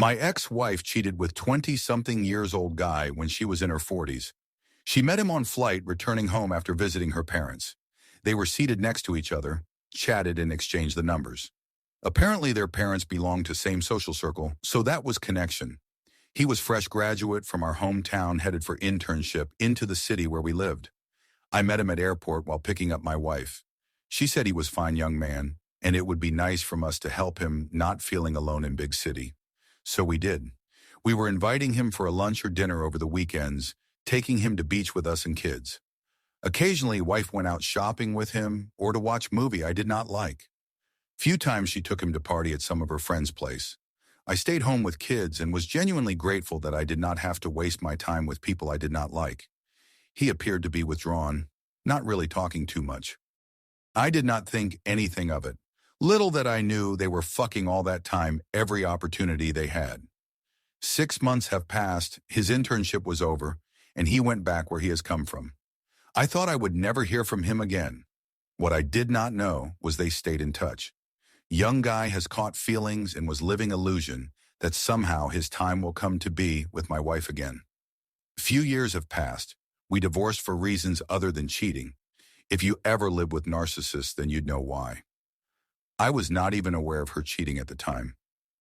My ex-wife cheated with 20-something years old guy when she was in her 40s. She met him on flight returning home after visiting her parents. They were seated next to each other, chatted and exchanged the numbers. Apparently their parents belonged to same social circle, so that was connection. He was fresh graduate from our hometown headed for internship into the city where we lived. I met him at airport while picking up my wife. She said he was a fine young man, and it would be nice from us to help him not feeling alone in big city. So we did. We were inviting him for a lunch or dinner over the weekends, taking him to beach with us and kids. Occasionally, wife went out shopping with him or to watch movie I did not like. Few times she took him to party at some of her friends' place. I stayed home with kids and was genuinely grateful that I did not have to waste my time with people I did not like. He appeared to be withdrawn, not really talking too much. I did not think anything of it. Little that I knew they were fucking all that time, every opportunity they had. 6 months have passed, his internship was over, and he went back where he has come from. I thought I would never hear from him again. What I did not know was they stayed in touch. Young guy has caught feelings and was living illusion that somehow his time will come to be with my wife again. Few years have passed. We divorced for reasons other than cheating. If you ever live with narcissists, then you'd know why. I was not even aware of her cheating at the time.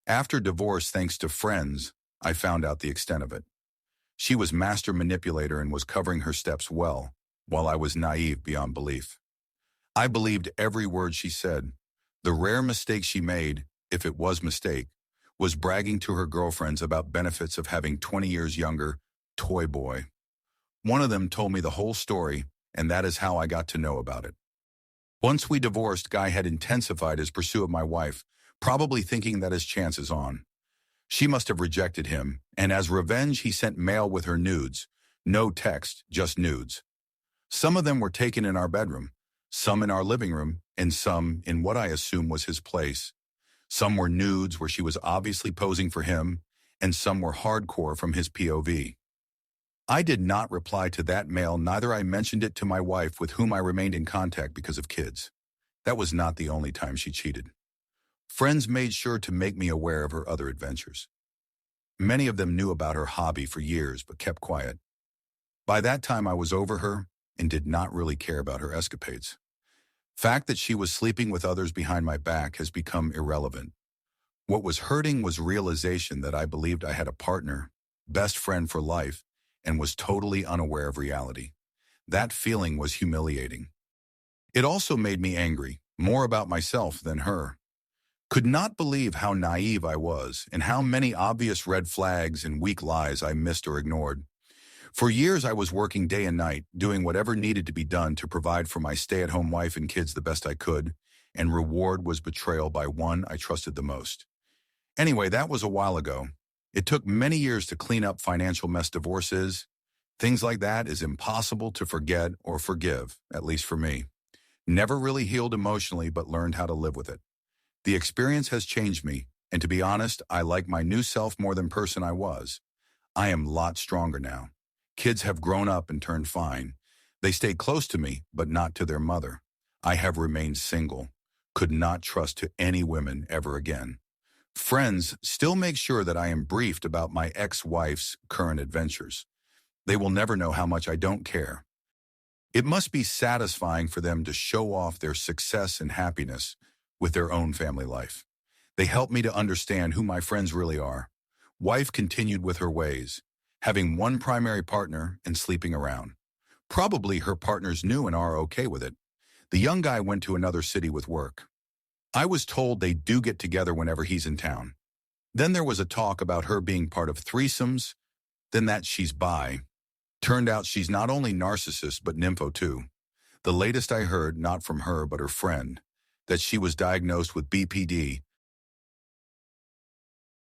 After divorce, thanks to friends, I found out the extent of it. She was master manipulator and was covering her steps well, while I was naive beyond belief. I believed every word she said. The rare mistake she made, if it was mistake, was bragging to her girlfriends about benefits of having 20 years younger toy boy. One of them told me the whole story, and that is how I got to know about it. Once we divorced, Guy had intensified his pursuit of my wife, probably thinking that his chance is on. She must have rejected him, and as revenge he sent mail with her nudes. No text, just nudes. Some of them were taken in our bedroom, some in our living room, and some in what I assume was his place. Some were nudes where she was obviously posing for him, and some were hardcore from his POV. I did not reply to that mail, neither I mentioned it to my wife with whom I remained in contact because of kids. That was not the only time she cheated. Friends made sure to make me aware of her other adventures. Many of them knew about her hobby for years but kept quiet. By that time I was over her and did not really care about her escapades. Fact that she was sleeping with others behind my back has become irrelevant. What was hurting was realization that I believed I had a partner, best friend for life, and was totally unaware of reality. That feeling was humiliating. It also made me angry, more about myself than her. Could not believe how naive I was and how many obvious red flags and weak lies I missed or ignored. For years I was working day and night, doing whatever needed to be done to provide for my stay-at-home wife and kids the best I could, and reward was betrayal by one I trusted the most. Anyway, that was a while ago. It took many years to clean up financial mess divorce is. Things like that is impossible to forget or forgive, at least for me. Never really healed emotionally, but learned how to live with it. The experience has changed me, and to be honest, I like my new self more than person I was. I am a lot stronger now. Kids have grown up and turned fine. They stay close to me, but not to their mother. I have remained single. Could not trust to any women ever again. Friends still make sure that I am briefed about my ex-wife's current adventures. They will never know how much I don't care. It must be satisfying for them to show off their success and happiness with their own family life. They help me to understand who my friends really are. Wife continued with her ways, having one primary partner and sleeping around. Probably her partners knew and are okay with it. The young guy went to another city with work. I was told they do get together whenever he's in town. Then there was a talk about her being part of threesomes, then that she's bi. Turned out she's not only narcissist but nympho too. The latest I heard, not from her but her friend, that she was diagnosed with BPD